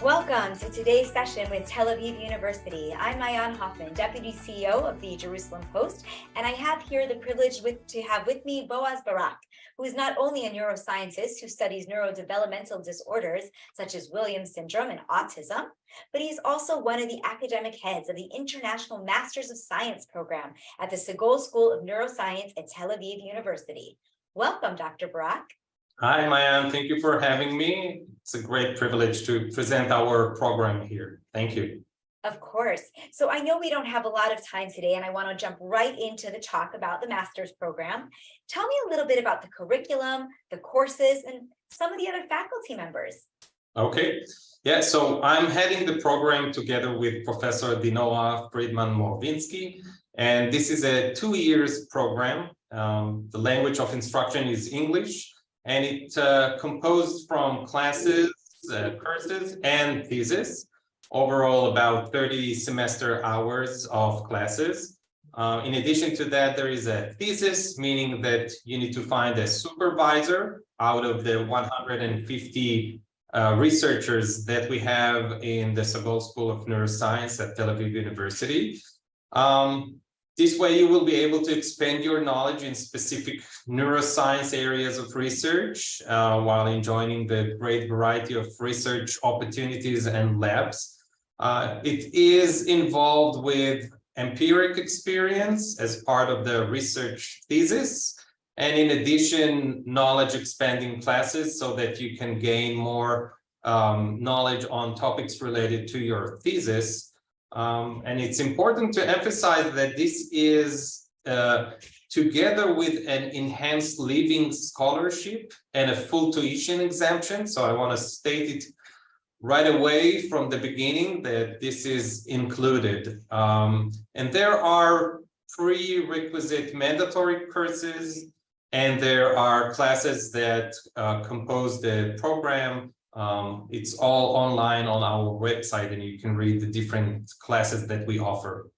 Welcome to today's session with Tel Aviv University. I'm Maayan Hoffman, Deputy CEO of the Jerusalem Post, and I have here the privilege to have with me Boaz Barak, who is not only a neuroscientist who studies neurodevelopmental disorders such as Williams syndrome and autism, but he's also one of the academic heads of the International Masters of Science program at the Sagol School of Neuroscience at Tel Aviv University. Welcome, Dr. Barak. Hi, Maayan. Thank you for having me. It's a great privilege to present our program here. Thank you. Of course. So I know we don't have a lot of time today, and I want to jump right into the talk about the master's program. Tell me a little bit about the curriculum, the courses, and some of the other faculty members. Okay. Yeah, so I'm heading the program together with Professor Dinoa Friedman-Moravinsky, and this is a 2-year program. The language of instruction is English, and it's composed from classes, courses, and thesis. Overall, about 30 semester hours of classes. In addition to that, there is a thesis, meaning that you need to find a supervisor out of the 150 researchers that we have in the Sagol School of Neuroscience at Tel Aviv University. This way, you will be able to expand your knowledge in specific neuroscience areas of research while enjoying the great variety of research opportunities and labs. It is involved with empiric experience as part of the research thesis, and in addition, knowledge expanding classes so that you can gain more knowledge on topics related to your thesis. And it's important to emphasize that this is together with an enhanced living scholarship and a full tuition exemption. So I want to state it right away from the beginning that this is included. And there are prerequisite mandatory courses, and there are classes that compose the program. It's all online on our website, and you can read the different classes that we offer.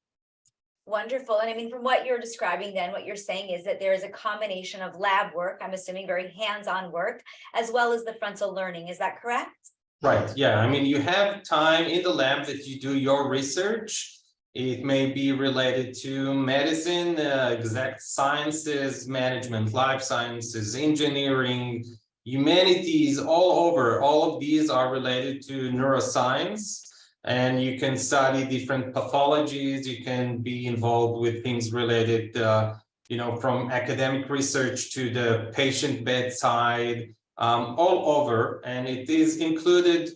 Wonderful. And I mean, from what you're describing then, what you're saying is that there is a combination of lab work, I'm assuming very hands-on work, as well as the frontal learning. Is that correct? Right. Yeah. I mean, you have time in the lab that you do your research. It may be related to medicine, exact sciences, management, life sciences, engineering, humanities, all over. All of these are related to neuroscience, and you can study different pathologies. You can be involved with things related, from academic research to the patient bedside, all over. And it is included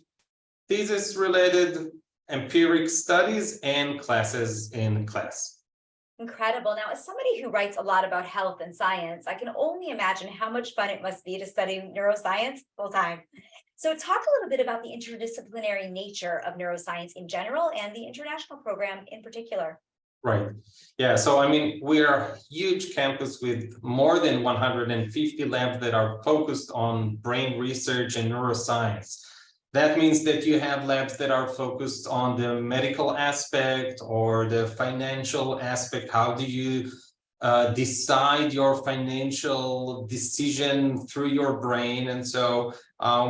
thesis-related empiric studies and classes in class. Incredible. Now, as somebody who writes a lot about health and science, I can only imagine how much fun it must be to study neuroscience full time. So talk a little bit about the interdisciplinary nature of neuroscience in general and the international program in particular. Right. Yeah. So, I mean, we are a huge campus with more than 150 labs that are focused on brain research and neuroscience. That means that you have labs that are focused on the medical aspect or the financial aspect. How do you decide your financial decision through your brain? And so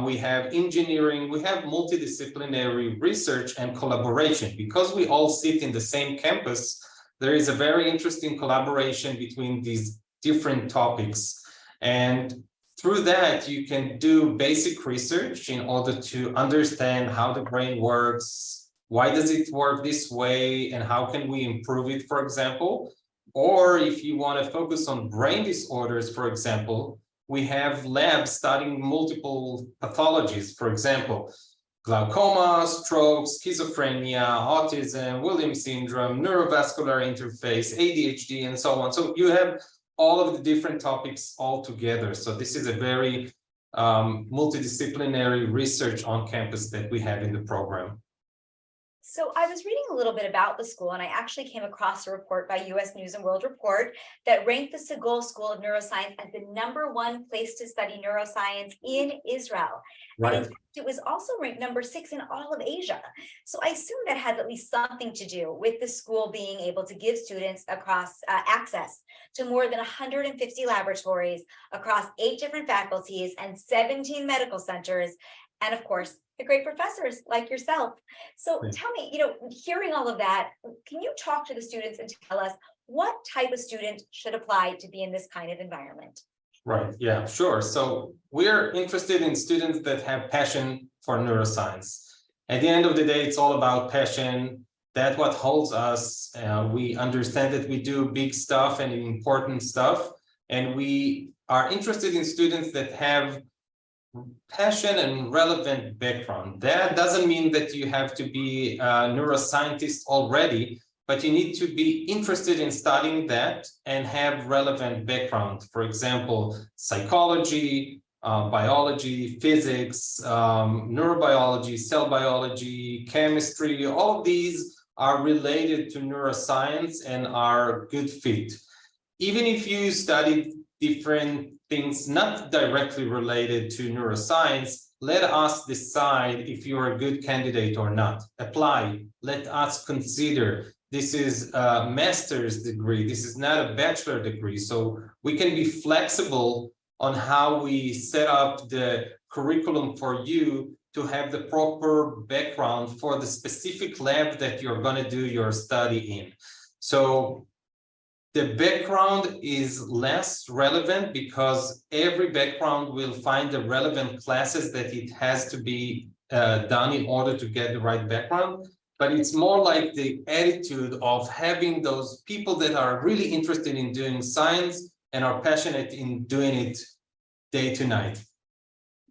we have engineering, we have multidisciplinary research and collaboration. Because we all sit in the same campus, there is a very interesting collaboration between these different topics. And through that, you can do basic research in order to understand how the brain works, why does it work this way, and how can we improve it, for example. Or if you want to focus on brain disorders, for example, we have labs studying multiple pathologies, for example, glaucoma, stroke, schizophrenia, autism, Williams syndrome, neurovascular interface, ADHD, and so on. So you have all of the different topics all together. So this is a very multidisciplinary research on campus that we have in the program. So I was reading a little bit about the school, and I actually came across a report by U.S. News and World Report that ranked the Sagol School of Neuroscience as the #1 place to study neuroscience in Israel. Right. And in fact, it was also ranked number 6 in all of Asia. So I assume that has at least something to do with the school being able to give students across access to more than 150 laboratories across 8 different faculties and 17 medical centers, and of course, great professors like yourself. So Yeah. tell me, hearing all of that, can you talk to the students and tell us what type of student should apply to be in this kind of environment? Right, yeah, sure. So we're interested in students that have passion for neuroscience. At the end of the day, it's all about passion. That's what holds us. We understand that we do big stuff and important stuff, and we are interested in students that have passion and relevant background. That doesn't mean that you have to be a neuroscientist already, but you need to be interested in studying that and have relevant background. For example, psychology, biology, physics, neurobiology, cell biology, chemistry, all of these are related to neuroscience and are good fit. Even if you studied different things not directly related to neuroscience, let us decide if you're a good candidate or not. Apply, let us consider. This is a master's degree. This is not a bachelor degree. So we can be flexible on how we set up the curriculum for you to have the proper background for the specific lab that you're going to do your study in. So the background is less relevant because every background will find the relevant classes that it has to be done in order to get the right background. But it's more like the attitude of having those people that are really interested in doing science and are passionate in doing it day to night.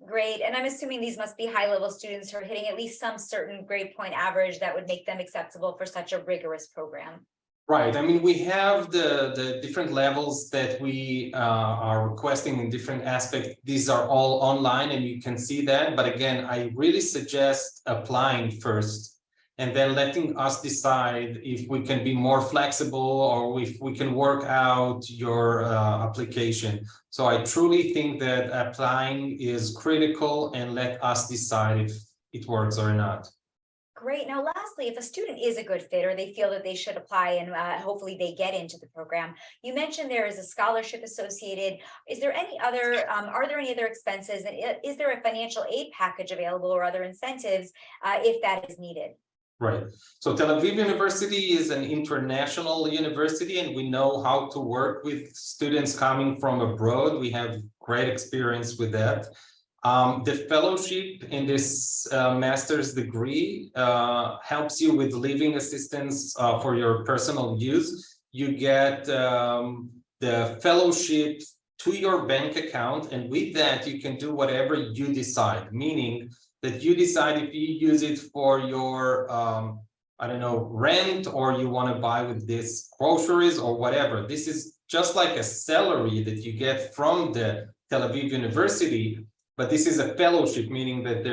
Great. And I'm assuming these must be high-level students who are hitting at least some certain grade point average that would make them acceptable for such a rigorous program. Right. I mean, we have the different levels that we are requesting in different aspects. These are all online and you can see that. But again, I really suggest applying first and then letting us decide if we can be more flexible or if we can work out your application. So I truly think that applying is critical and let us decide if it works or not. Great. Now, lastly, if a student is a good fit or they feel that they should apply and hopefully they get into the program, you mentioned there is a scholarship associated. Is there any other, are there any other expenses? And is there a financial aid package available or other incentives if that is needed? Right. So Tel Aviv University is an international university and we know how to work with students coming from abroad. We have great experience with that. The fellowship in this master's degree helps you with living assistance for your personal use. You get the fellowship to your bank account, and with that, you can do whatever you decide, meaning that you decide if you use it for your, rent, or you want to buy with this groceries or whatever. This is just like a salary that you get from the Tel Aviv University. But this is a fellowship, meaning that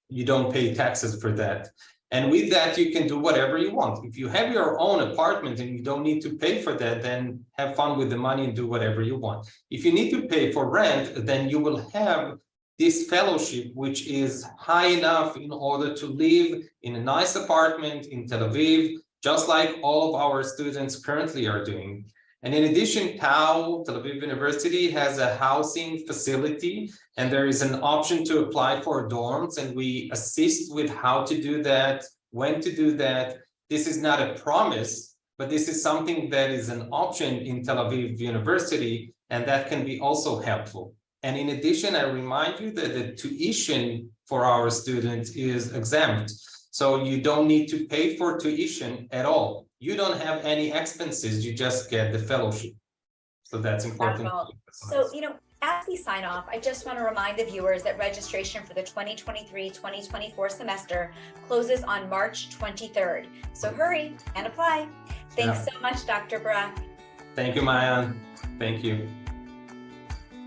you don't pay taxes for that. And with that, you can do whatever you want. If you have your own apartment and you don't need to pay for that, then have fun with the money and do whatever you want. If you need to pay for rent, then you will have this fellowship, which is high enough in order to live in a nice apartment in Tel Aviv, just like all of our students currently are doing. And in addition, Tel Aviv University has a housing facility, and there is an option to apply for dorms, and we assist with how to do that, when to do that. This is not a promise, but this is something that is an option in Tel Aviv University, and that can be also helpful. And in addition, I remind you that the tuition for our students is exempt. So you don't need to pay for tuition at all. You don't have any expenses, you just get the fellowship. So that's important. So, as we sign off, I just want to remind the viewers that registration for the 2023-2024 semester closes on March 23rd. So hurry and apply. Thanks so much, Dr. Barak. Thank you, Maayan. Thank you.